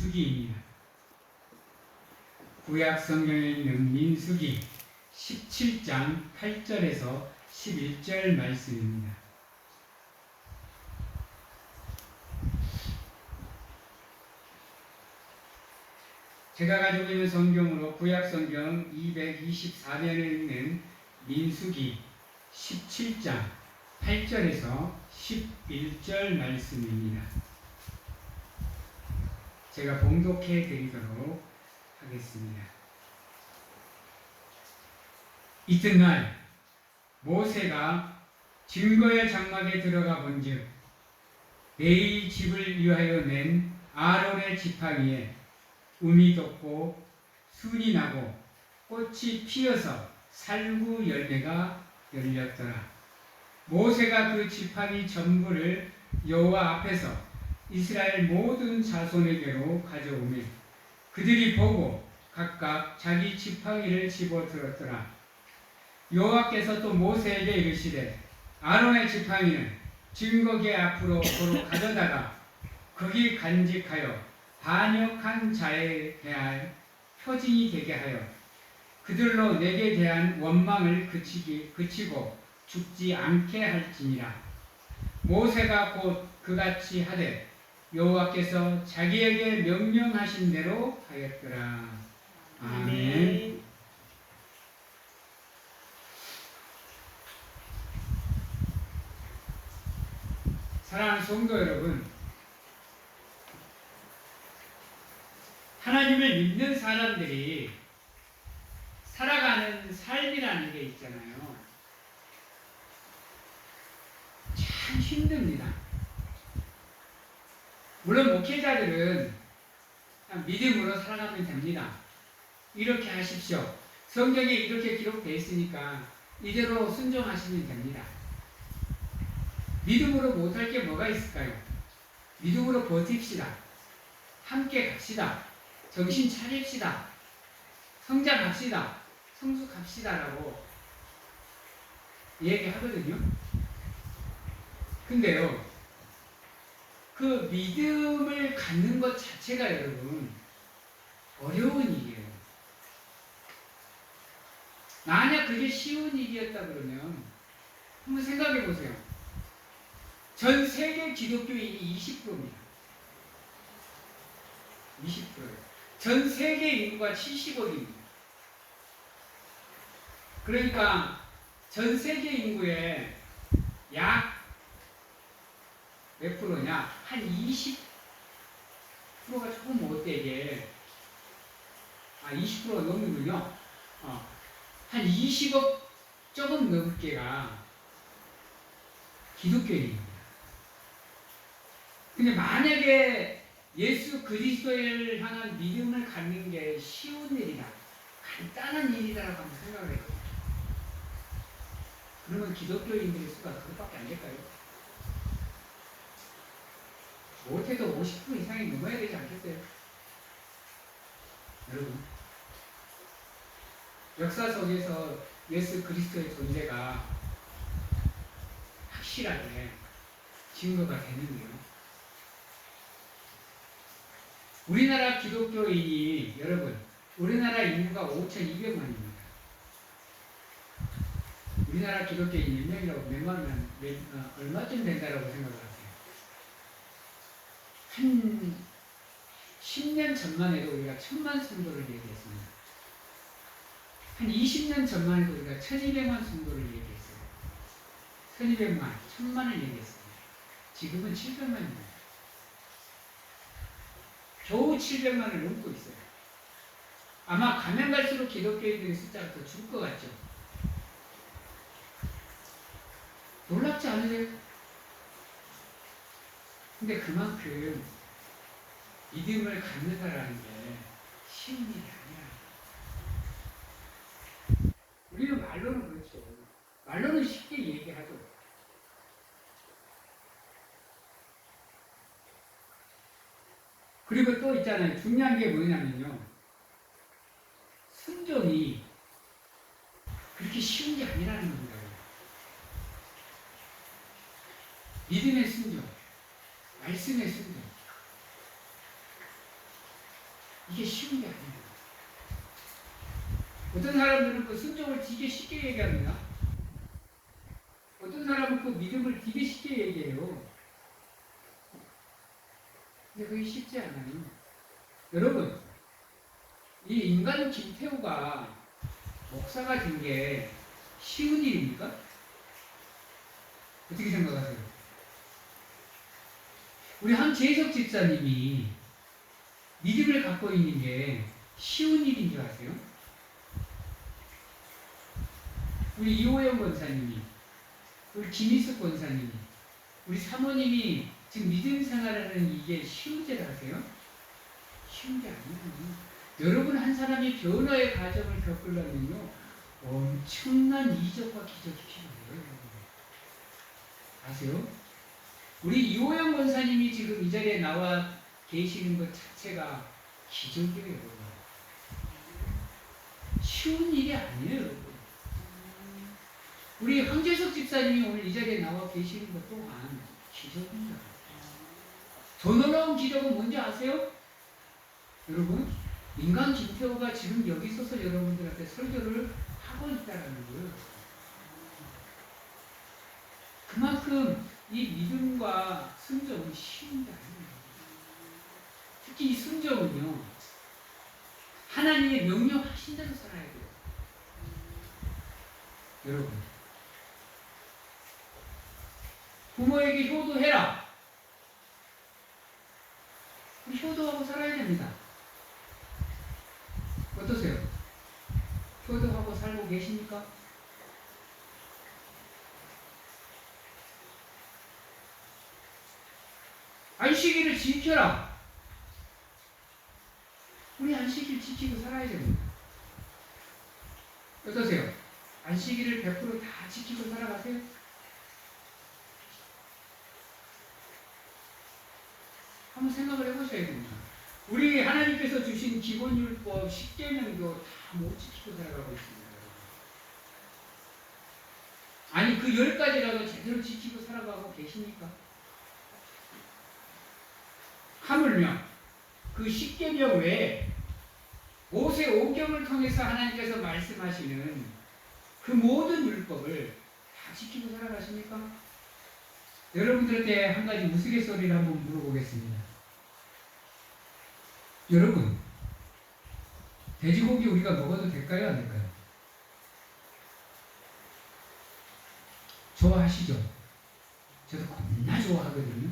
민수기입니다. 구약 성경에 있는 민수기 17장 8절에서 11절 말씀입니다. 제가 가지고 있는 성경으로 구약 성경 224면에 있는 민수기 17장 8절에서 11절 말씀입니다. 제가 봉독해 드리도록 하겠습니다. 이튿날 모세가 증거의 장막에 들어가 본즉 내일 집을 위하여 낸 아론의 지팡이에 음이 돋고 순이 나고 꽃이 피어서 살구 열매가 열렸더라. 모세가 그 지팡이 전부를 여호와 앞에서 이스라엘 모든 자손에게로 가져오매 그들이 보고 각각 자기 지팡이를 집어들었더라. 여호와께서 또 모세에게 이르시되 아론의 지팡이는 증거궤 앞으로 도로 가져다가 거기 간직하여 반역한 자에 대한 표징이 되게 하여 그들로 내게 대한 원망을 그치고 죽지 않게 할지니라. 모세가 곧 그같이 하되 여호와께서 자기에게 명령하신 대로 하였더라. 아멘. 사랑하는 성도 여러분, 하나님을 믿는 사람들이 살아가는 삶이라는 게 있잖아요. 참 힘듭니다. 물론 목회자들은 그냥 믿음으로 살아가면 됩니다. 이렇게 하십시오. 성경에 이렇게 기록되어 있으니까 이대로 순종하시면 됩니다. 믿음으로 못할 게 뭐가 있을까요? 믿음으로 버팁시다. 함께 갑시다. 정신 차립시다. 성장합시다. 성숙합시다라고 얘기하거든요. 근데요, 그 믿음을 갖는 것 자체가 여러분 어려운 일이에요. 만약 그게 쉬운 일이었다 그러면 한번 생각해 보세요. 전 세계 기독교인이 20%입니다. 20%예요. 전 세계 인구가 70억입니다. 그러니까 전 세계 인구의 약 몇 프로냐? 한 20%가 조금 못되게 20% 넘는군요. 한 20억 조금 넘게가 기독교인입니다. 근데 만약에 예수 그리스도를 향한 믿음을 갖는 게 쉬운 일이다, 간단한 일이다라고 한번 생각을 해요. 그러면 기독교인들의 수가 그것밖에 안 될까요? 못해도 50% 이상이 넘어야 되지 않겠어요? 여러분, 역사 속에서 예수 그리스도의 존재가 확실하게 증거가 되는데요. 우리나라 기독교인이 여러분, 우리나라 인구가 5,200만입니다. 우리나라 기독교인이 몇 명이라고 얼마쯤 된다라고 생각을 하세요? 한 10년 전만 해도 우리가 1,000만 성도를 얘기했습니다. 한 20년 전만 해도 우리가 1,200만 성도를 얘기했어요. 1,200만, 1,000만을 얘기했습니다. 지금은 700만입니다. 겨우 700만을 넘고 있어요. 아마 가면 갈수록 기독교인들의 숫자가 더 줄 것 같죠? 놀랍지 않으세요? 근데 그만큼 믿음을 갖는다라는 게 쉬운 일이 아니야. 우리는 말로는 그렇죠. 말로는 쉽게 얘기하죠. 그리고 또 있잖아요. 중요한 게 뭐냐면요. 순종이 그렇게 쉬운 게 아니라는 겁니다. 믿음의 순종, 말씀의 순종. 이게 쉬운 게 아니에요. 어떤 사람들은 그 순종을 되게 쉽게 얘기합니다. 어떤 사람은 그 믿음을 되게 쉽게 얘기해요. 근데 그게 쉽지 않아요. 여러분, 이 인간 김태우가 목사가 된 게 쉬운 일입니까? 어떻게 생각하세요? 우리 한재석 집사님이 믿음을 갖고 있는 게 쉬운 일인 줄 아세요? 우리 이호영 권사님이, 우리 김희숙 권사님이, 우리 사모님이 지금 믿음 생활을 하는 이게 쉬운 줄 아세요? 쉬운 게 아니에요. 여러분 한 사람이 변화의 과정을 겪으려면요 엄청난 이적과 기적이 필요해요. 아세요? 우리 이호영 권사님이 지금 이 자리에 나와 계시는 것 자체가 기적이에요. 쉬운 일이 아니에요. 우리 황재석 집사님이 오늘 이 자리에 나와 계시는 것 또한 기적입니다. 더 놀라운 기적은 뭔지 아세요? 여러분, 인간 김태호가 지금 여기 서서 여러분들한테 설교를 하고 있다는 거예요. 그만큼 이 믿음과 순종은 쉬운 게 아니에요. 특히 이 순종은요, 하나님의 명령하신 대로 살아야 돼요. 여러분, 부모에게 효도해라. 효도하고 살아야 됩니다. 어떠세요? 효도하고 살고 계십니까? 안식일을 지켜라. 우리 안식일 지키고 살아야 됩니다. 어떠세요? 안식일을 100% 지키고 살아가세요? 한번 생각을 해보셔야 됩니다. 우리 하나님께서 주신 기본율법 10계명도 다 못 지키고 살아가고 있습니다. 아니 그 10가지라도 제대로 지키고 살아가고 계십니까? 하물며 그 10계명 외에 모세 오경을 통해서 하나님께서 말씀하시는 그 모든 율법을 다 지키고 살아가십니까? 여러분들한테 한 가지 우스갯소리를 한번 물어보겠습니다. 여러분, 돼지고기 우리가 먹어도 될까요? 안 될까요? 좋아하시죠? 저도 겁나 좋아하거든요.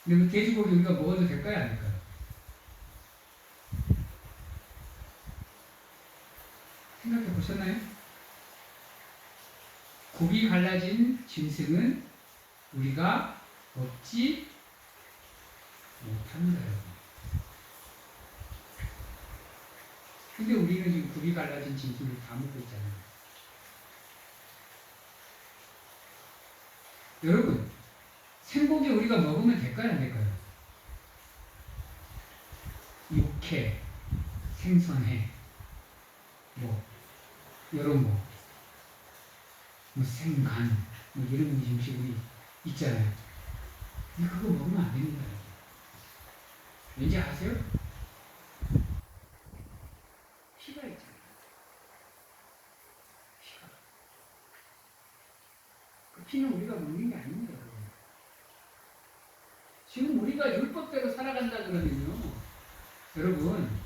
근데 그 돼지고기 우리가 먹어도 될까요? 안 될까요? 생각해 보셨나요? 굽이 갈라진 짐승은 우리가 먹지 못합니다, 여러분. 근데 우리는 지금 굽이 갈라진 짐승을 다 먹고 있잖아요. 여러분, 생고기 우리가 먹으면 될까요? 안 될까요? 육회, 생선회, 뭐 이런 거, 뭐 생간, 뭐 이런 음식이 있잖아요. 근데 그거 먹으면 안 됩니다. 왠지 아세요? 피가 있잖아요. 피가. 그 피는 우리가 먹는 게 아닙니다. 지금 우리가 율법대로 살아간다 그러면요, 여러분,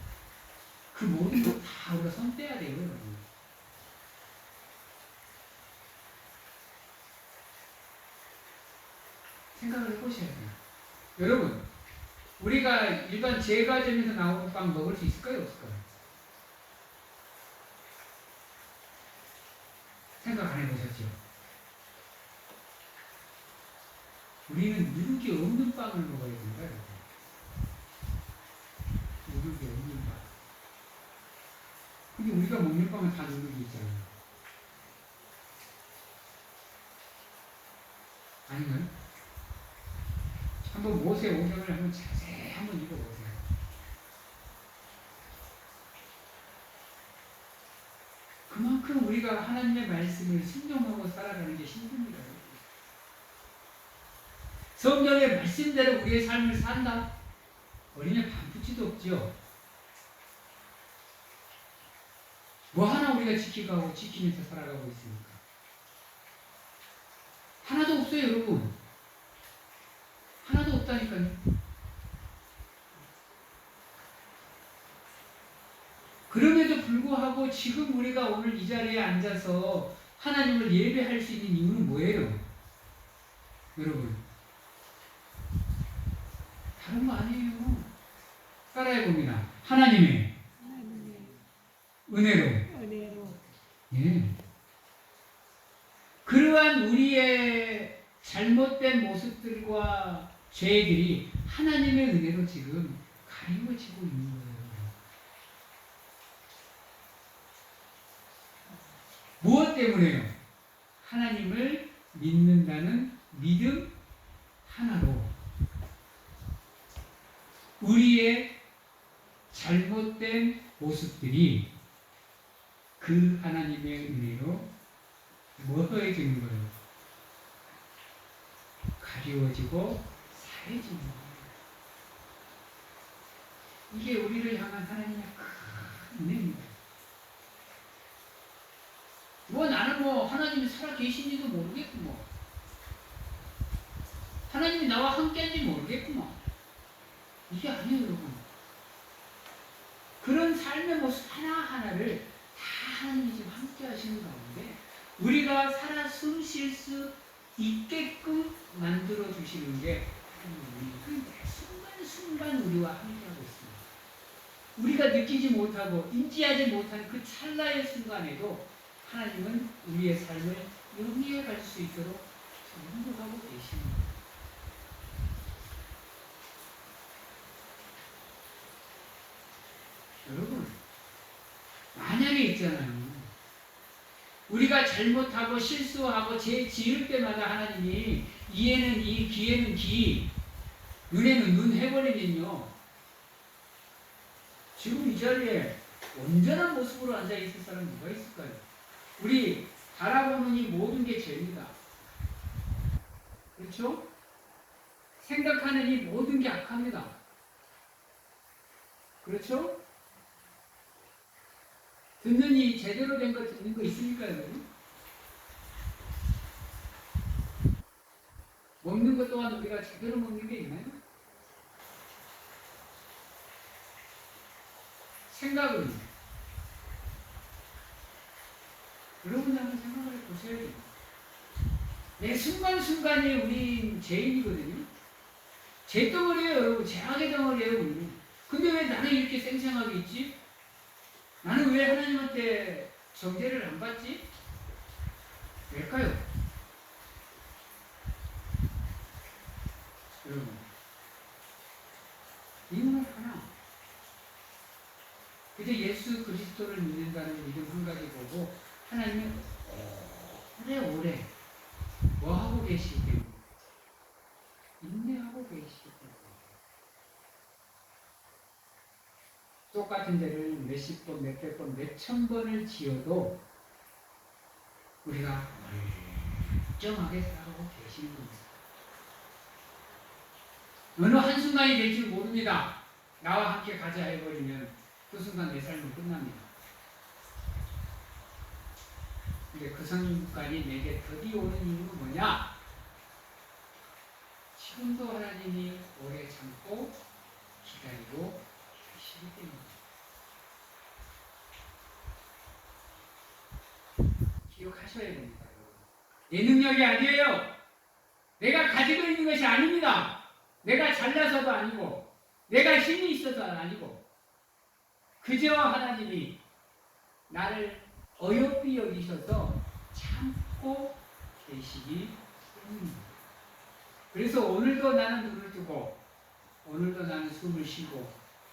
그 모든 거 다 우리가 손 떼야 돼요, 여러분. 생각을 해보셔야 돼요. 여러분, 우리가 일반 제과점에서 나오는 빵 먹을 수 있을까요? 없을까요? 생각 안 해보셨죠? 우리는 누룩이 없는 빵을 먹어야 된다, 여러분. 누룩이 없는 빵. 근데 우리가 먹는 빵은 다 누룩이 있잖아요. 아닌가요? 한번 모세 오경을 한번 자세히 한번 읽어보세요. 그만큼 우리가 하나님의 말씀을 순종하고 살아가는 게 힘듭니다. 성경의 말씀대로 우리의 삶을 산다? 어린애 반푸치도 없죠. 뭐 하나 우리가 지키고 지키면서 살아가고 있습니까? 하나도 없어요, 여러분. 하나도 없다니까요. 그럼에도 불구하고 지금 우리가 오늘 이 자리에 앉아서 하나님을 예배할 수 있는 이유는 뭐예요? 여러분, 다른 거 아니에요. 따라해봅니다. 하나님의 은혜로. 예. 그러한 우리의 잘못된 모습들과 죄들이 하나님의 은혜로 지금 가리워지고 있는 거예요. 무엇 때문에요? 하나님을 믿는다는 믿음 하나로 우리의 잘못된 모습들이 그 하나님의 은혜로 뭐해지는 거예요? 가리워지고 사해지는 거예요. 이게 우리를 향한 하나님의 큰 은혜입니다. 뭐 나는 뭐 하나님이 살아 계신지도 모르겠고 뭐 하나님이 나와 함께한지 모르겠고 뭐 이게 아니에요, 여러분. 그런 삶의 모습 하나하나를 다 하나님이 지금 함께 하시는 가운데 우리가 살아 숨 쉴 수 있게끔 만들어 주시는 게 하나님이 순간순간 우리와 함께하고 있습니다. 우리가 느끼지 못하고 인지하지 못하는 그 찰나의 순간에도 하나님은 우리의 삶을 영위해 갈 수 있도록 인도하고 계십니다. 여러분, 만약에 있잖아요. 우리가 잘못하고 실수하고 죄 지을 때마다 하나님이 이에는 이, 귀에는 귀, 눈에는 눈 해버리면요. 지금 이 자리에 온전한 모습으로 앉아있을 사람이 누가 있을까요? 우리 바라보는 이 모든 게 죄입니다. 그렇죠? 생각하는 이 모든 게 악합니다. 그렇죠? 듣는 이 제대로 된 거 듣는 거 있습니까, 여러분? 먹는 것 또한 우리가 제대로 먹는 게 있나요? 생각은 여러분들 한번 생각을 보셔야 돼요. 내 순간순간이 우리 죄인이거든요. 죄덩어리예요, 여러분. 죄악의 덩어리예요, 우리. 근데 왜 나는 이렇게 쌩쌩하게 있지? 나는 왜 하나님한테 정죄를 안 받지? 왜일까요? 여러분, 이유는 하나. 그저 예수 그리스도를 믿는다는 믿음 한 가지 보고 하나님이 오래오래 뭐 하고 계시기 때문에 인내하고 계시기 때문에 똑같은 죄를 몇십 번, 몇백 번, 몇천 번을 지어도 우리가 멀쩡하게 살아가고 계시는 겁니다. 어느 한순간이 될 줄 모릅니다. 나와 함께 가자 해버리면 그 순간 내 삶은 끝납니다. 근데 그 순간이 내게 더디 오는 이유는 뭐냐? 지금도 하나님이 오래 참고 기다리고 계시기 때문에 기억하셔야 됩니다. 내 능력이 아니에요. 내가 가지고 있는 것이 아닙니다. 내가 잘나서도 아니고 내가 힘이 있어도 아니고 그저 하나님이 나를 어여삐 여기셔서 참고 계시기 때문입니다. 그래서 오늘도 나는 눈을 뜨고 오늘도 나는 숨을 쉬고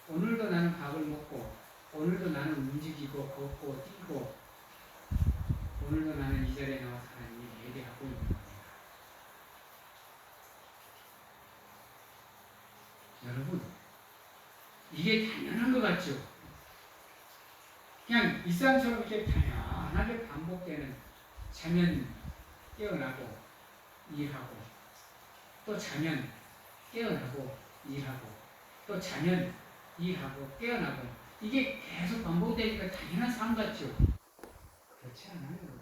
오늘도 나는 밥을 먹고 오늘도 나는 움직이고 걷고 뛰고 오늘도 나는 이 자리에 나와서 하나님이 예배하고 있는 겁니다. 여러분, 이게 당연한 것 같죠? 그냥 일상처럼 이렇게 당연하게 반복되는 자면 깨어나고 일하고 또 자면 깨어나고 일하고 또 또 자면 일하고 깨어나고 이게 계속 반복되니까 당연한 삶 같죠. 그렇지 않아요, 여러분.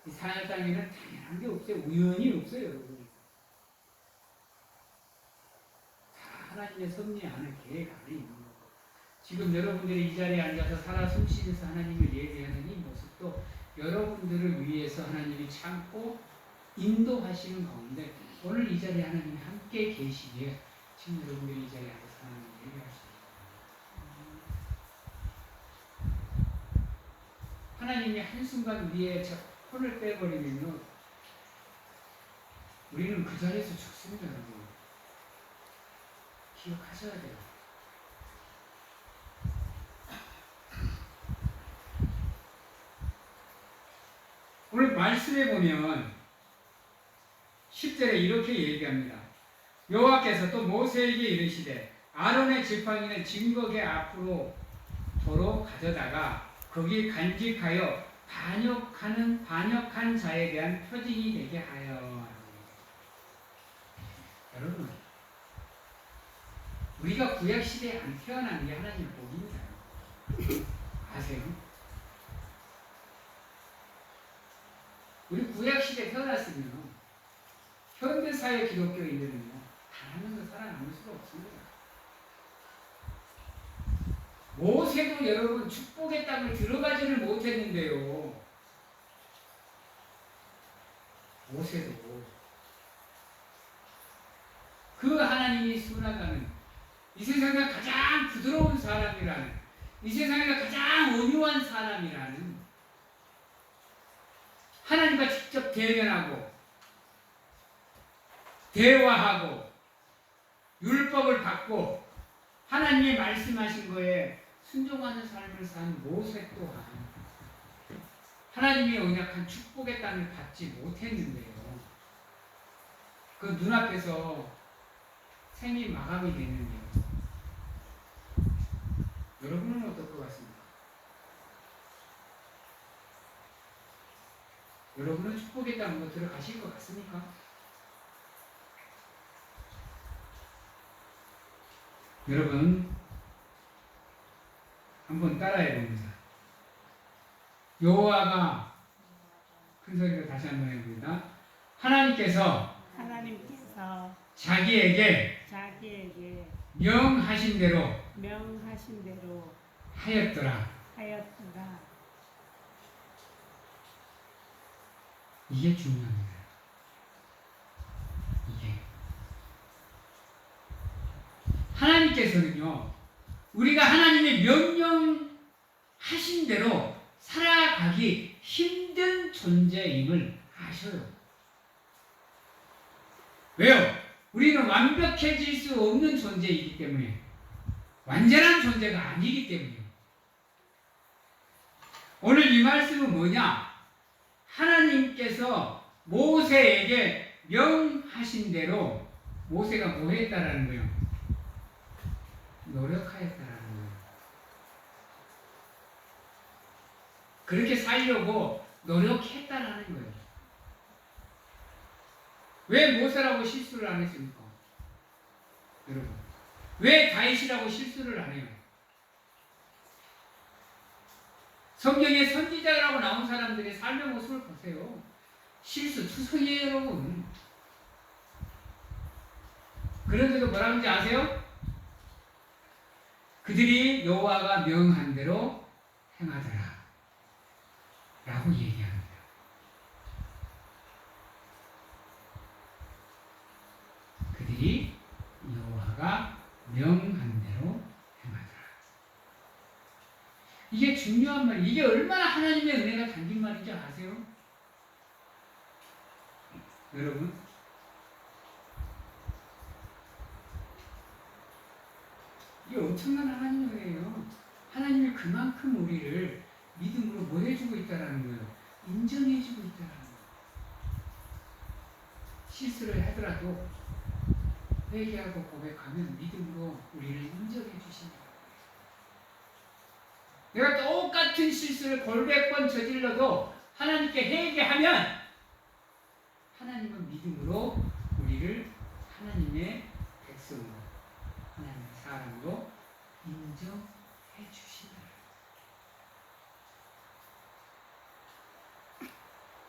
이 사랑의 땅에는 당연한 게 없어요. 우연이 없어요, 여러분. 다 하나님의 섭리 안에 계획 안에 있는 거고. 지금 여러분들이 이 자리에 앉아서 살아 숨쉬면서 하나님을 예배하는 이 모습도 여러분들을 위해서 하나님이 참고 인도하시는 가운데 오늘 이 자리에 하나님이 함께 계시기에 지금 여러분들이 이 자리에 앉아서 하나님을 예배할 수 있습니다. 하나님이 한순간 우리의 손을 빼버리면 우리는 그 자리에서 죽습니다, 여러분. 기억하셔야 돼요. 오늘 말씀에 보면 10절에 이렇게 얘기합니다. 여호와께서 또 모세에게 이르시되 아론의 지팡이는 증거계 앞으로 도로 가져다가 거기 간직하여 반역한 자에 대한 표징이 되게 하여. 여러분, 우리가 구약시대에 안 태어난 게 하나님의 복입니다. 아세요? 우리 구약시대에 태어났으면 현대사회 기독교인들은요 하나님과 살아남을 수가 없습니다. 모세도 여러분 축복의 땅을 들어가지를 못했는데요. 모세도 그 하나님이 순화가는 이 세상에 가장 부드러운 사람이라는 이 세상에 가장 온유한 사람이라는 하나님과 직접 대면하고 대화하고 율법을 받고 하나님이 말씀하신 거에 순종하는 삶을 산 모세 또한 하나님의 언약한 축복의 땅을 받지 못했는데요. 그 눈앞에서 생이 마감이 됐는데요. 여러분은 어떨 것 같습니까? 여러분은 축복의 땅으로 들어가실 것 같습니까? 여러분 한번 따라해 봅니다. 여호와가 큰 소리로 다시 한번 해봅니다. 하나님께서 자기에게 명하신 대로 하였더라. 이게 중요합니다. 이게 하나님께서는요 우리가 하나님의 명령하신 대로 살아가기 힘든 존재임을 아셔요. 왜요? 우리는 완벽해질 수 없는 존재이기 때문에, 완전한 존재가 아니기 때문이에요. 오늘 이 말씀은 뭐냐? 하나님께서 모세에게 명하신 대로 모세가 뭐 했다라는 거예요? 노력하였다라는 거예요. 그렇게 살려고 노력했다라는 거예요. 왜 모세라고 실수를 안 했습니까? 여러분, 왜 다윗이라고 실수를 안 해요? 성경에 선지자라고 나온 사람들의 삶의 모습을 보세요. 실수투성이에요, 여러분. 그런데도 뭐라는지 아세요? 그들이 여호와가 명한 대로 행하더라 라고 얘기합니다. 그들이 여호와가 명한 대로 행하더라. 이게 중요한 말이에요. 이게 얼마나 하나님의 은혜가 담긴 말인지 아세요? 여러분, 이게 엄청난 하나님의 은혜예요. 하나님이 그만큼 우리를 믿음으로 뭐 해주고 있다라는 거예요? 인정해주고 있다라는 거예요. 실수를 하더라도 회개하고 고백하면 믿음으로 우리를 인정해 주신다. 내가 똑같은 실수를 골백 번 저질러도 하나님께 회개하면 하나님은 믿음으로 우리를 하나님의 백성으로 사람으로 인정해 주신다.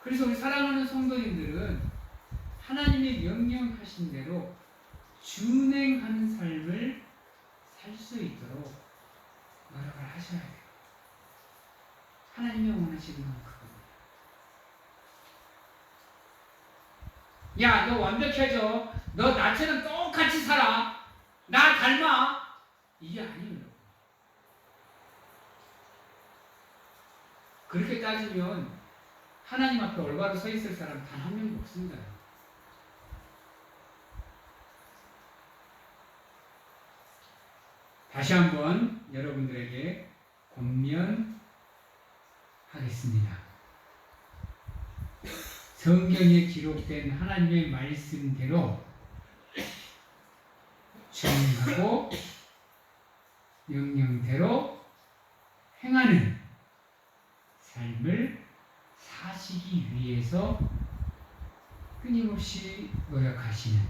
그래서 우리 사랑하는 성도님들은 하나님의 명령하신 대로 준행하는 삶을 살 수 있도록 노력을 하셔야 돼요. 하나님이 원하시는 건 그겁니다. 야, 너 완벽해져. 너 나처럼 똑같이 살아. 나 닮아. 이게 아니에요. 그렇게 따지면 하나님 앞에 올바로 서 있을 사람 단 한 명도 없습니다. 다시 한번 여러분들에게 권면하겠습니다. 성경에 기록된 하나님의 말씀대로 준행하고 명령대로 행하는 삶을 사시기 위해서 끊임없이 노력하시는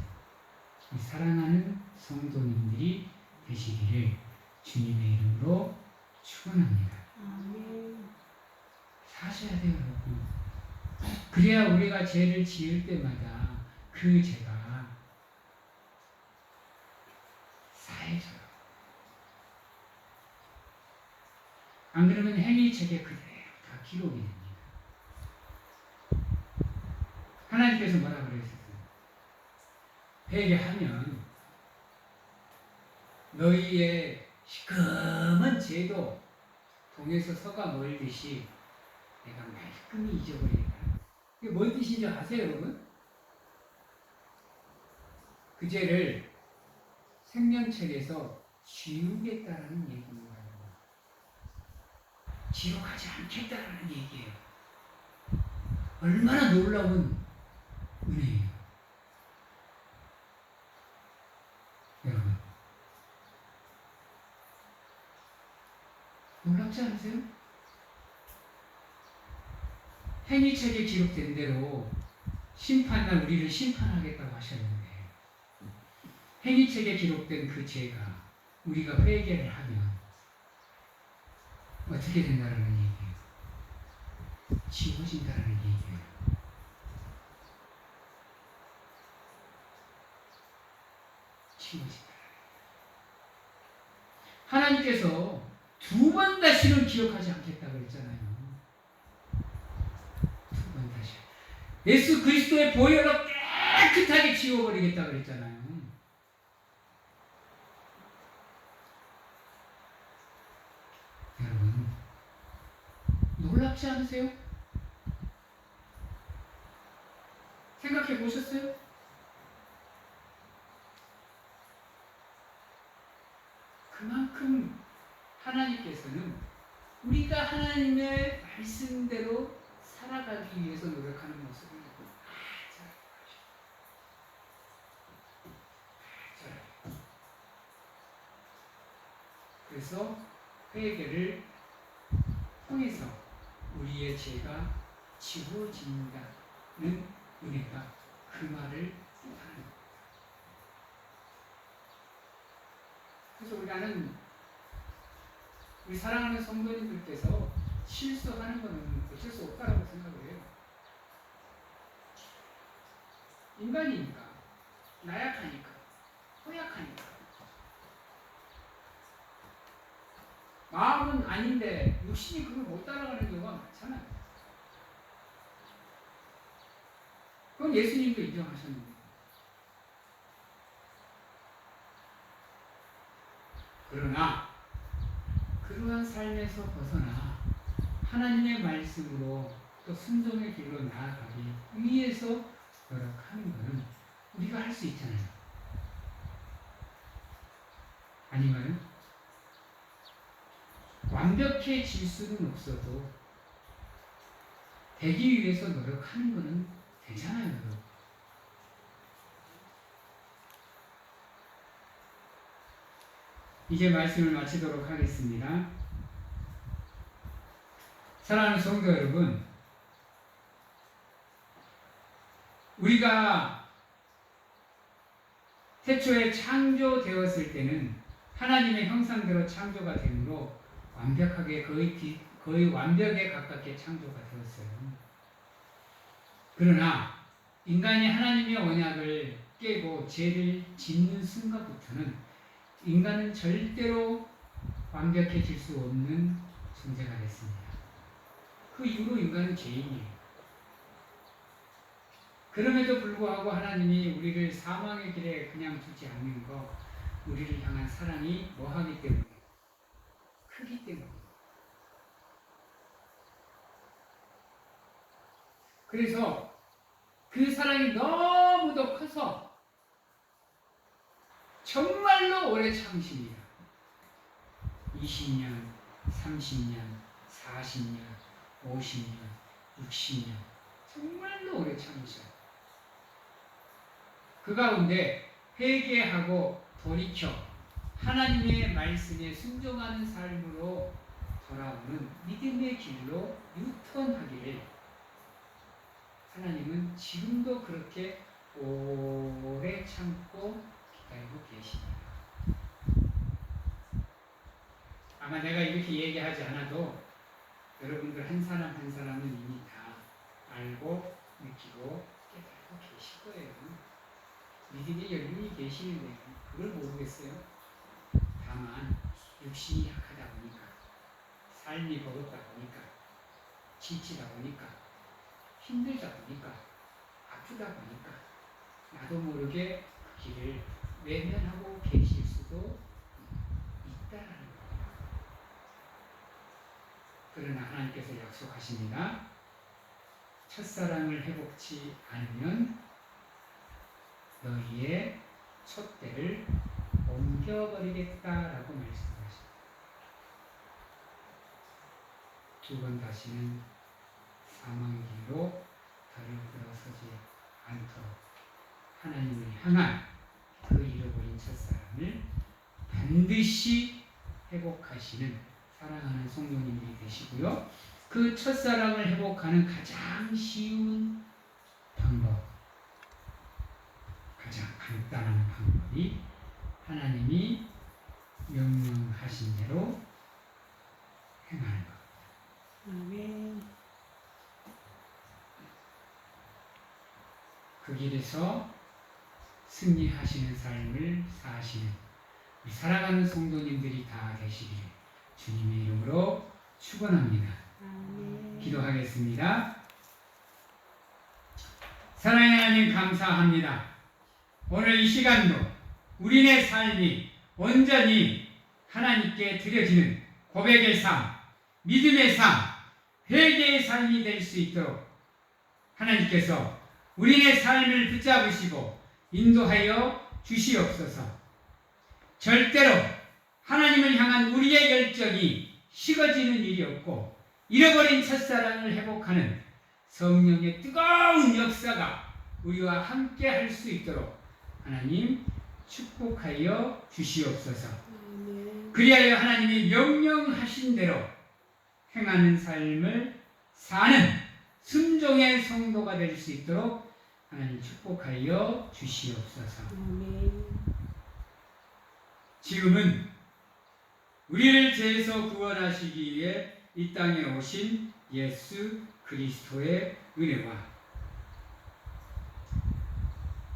사랑하는 성도님들이 되시기를 주님의 이름으로 축원합니다. 사셔야 돼요, 여러분. 그래야 우리가 죄를 지을 때마다 그 죄가 사해져요. 안 그러면 행위책에 그대로 다 기록이 됩니다. 하나님께서 뭐라 그러셨어요? 회개하면 너희의 시커먼 죄도 동에서 서가 멀듯이 내가 말끔히 잊어버리겠다. 이게 뭔 뜻인지 아세요, 여러분? 그 죄를 생명책에서 지우겠다라는 얘기입니다. 기록하지 않겠다라는 얘기예요. 얼마나 놀라운 은혜예요. 여러분, 놀랍지 않으세요? 행위책에 기록된 대로 심판날 우리를 심판하겠다고 하셨는데 행위책에 기록된 그 죄가 우리가 회개를 하면 어떻게 된다는 얘기예요? 지워진다는 얘기예요. 지워진다. 하나님께서 두 번 다시는 기억하지 않겠다고 그랬잖아요. 두 번 다시. 예수 그리스도의 보혈로 깨끗하게 지워버리겠다고 그랬잖아요. 여러분, 놀랍지 않으세요? 생각해 보셨어요? 그만큼 하나님께서는 우리가 하나님의 말씀대로 살아가기 위해서 노력하는 모습을 잘 보셔요. 그래서 회개를 통해서 우리의 죄가 지워진다는 은혜가 그 말을 뜻하는 겁니다. 그래서 우리 사랑하는 성도님들께서 실수하는 것은 어쩔 수 없다라고 생각을 해요. 인간이니까, 나약하니까, 허약하니까. 마음은 아닌데 육신이 그걸 못 따라가는 경우가 많잖아요. 그건 예수님도 인정하셨는데. 그러나 그러한 삶에서 벗어나 하나님의 말씀으로 또 순종의 길로 나아가기 위해서 노력하는 것은 우리가 할 수 있잖아요. 아닌가요? 완벽해질 수는 없어도 되기 위해서 노력하는 것은 되잖아요, 여러분. 이제 말씀을 마치도록 하겠습니다. 사랑하는 성도 여러분, 우리가 태초에 창조되었을 때는 하나님의 형상대로 창조가 되므로 완벽하게 거의 완벽에 가깝게 창조가 되었어요. 그러나 인간이 하나님의 언약을 깨고 죄를 짓는 순간부터는 인간은 절대로 완벽해질 수 없는 존재가 됐습니다. 그 이후로 인간은 죄인이에요. 그럼에도 불구하고 하나님이 우리를 사망의 길에 그냥 두지 않는 거, 우리를 향한 사랑이 뭐하기 때문에? 크기 때문에. 그래서 그 사랑이 너무도 커서 정말로 오래 참으십니다. 20년, 30년, 40년, 50년, 60년 정말로 오래 참으셔요. 그 가운데 회개하고 돌이켜 하나님의 말씀에 순종하는 삶으로 돌아오는 믿음의 길로 유턴하기를 하나님은 지금도 그렇게 오래 참고 기다리고 계십니다. 아마 내가 이렇게 얘기하지 않아도 여러분들 한 사람 한 사람은 이미 다 알고 느끼고 깨닫고 계실 거예요. 믿음의 열림이 계시는데 그걸 모르겠어요. 다만 육신이 약하다 보니까, 삶이 버겁다 보니까, 지치다 보니까, 힘들다 보니까, 아프다 보니까 나도 모르게 그 길을 외면하고 계실 수도 있다라는 겁니다. 그러나 하나님께서 약속하십니다. 첫사랑을 회복치 않으면 너희의 촛대를 옮겨버리겠다라고 말씀하십니다. 두 번 다시는 사망의 길로 발을 들어서지 않도록 하나님을 향한 그 잃어버린 첫사랑을 반드시 회복하시는 사랑하는 성도님들이 되시고요. 그 첫사랑을 회복하는 가장 쉬운 방법, 가장 간단한 방법이 하나님이 명령하신 대로 행하는 것. 아멘. 그 길에서 승리하시는 삶을 사시는 우리 사랑하는 성도님들이 다 되시기를 주님의 이름으로 축원합니다. 아멘. 기도하겠습니다. 사랑의 하나님 감사합니다. 오늘 이 시간도 우리의 삶이 온전히 하나님께 드려지는 고백의 삶, 믿음의 삶, 회개의 삶이 될 수 있도록 하나님께서 우리의 삶을 붙잡으시고 인도하여 주시옵소서. 절대로 하나님을 향한 우리의 열정이 식어지는 일이 없고 잃어버린 첫사랑을 회복하는 성령의 뜨거운 역사가 우리와 함께 할 수 있도록 하나님 축복하여 주시옵소서. 그리하여 하나님이 명령하신 대로 행하는 삶을 사는 순종의 성도가 될 수 있도록 하나님 축복하여 주시옵소서. 지금은 우리를 죄에서 구원하시기 위해 이 땅에 오신 예수 그리스도의 은혜와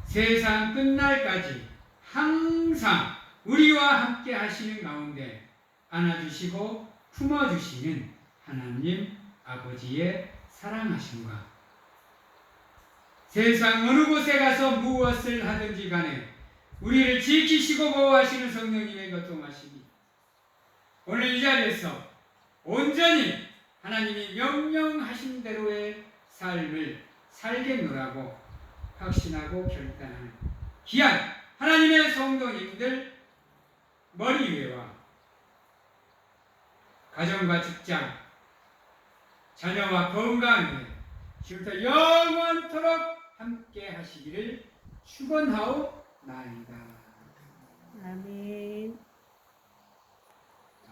세상 끝날까지 항상 우리와 함께 하시는 가운데 안아주시고 품어주시는 하나님 아버지의 사랑하심과 세상 어느 곳에 가서 무엇을 하든지 간에 우리를 지키시고 보호하시는 성령님의 교통하심이 오늘 이 자리에서 온전히 하나님이 명령하신 대로의 삶을 살겠노라고 확신하고 결단하는 귀한 하나님의 성도님들 머리 위에와 가정과 직장, 자녀와 건강에 지금부터 영원토록 함께 하시기를 축원하옵나이다. 아멘.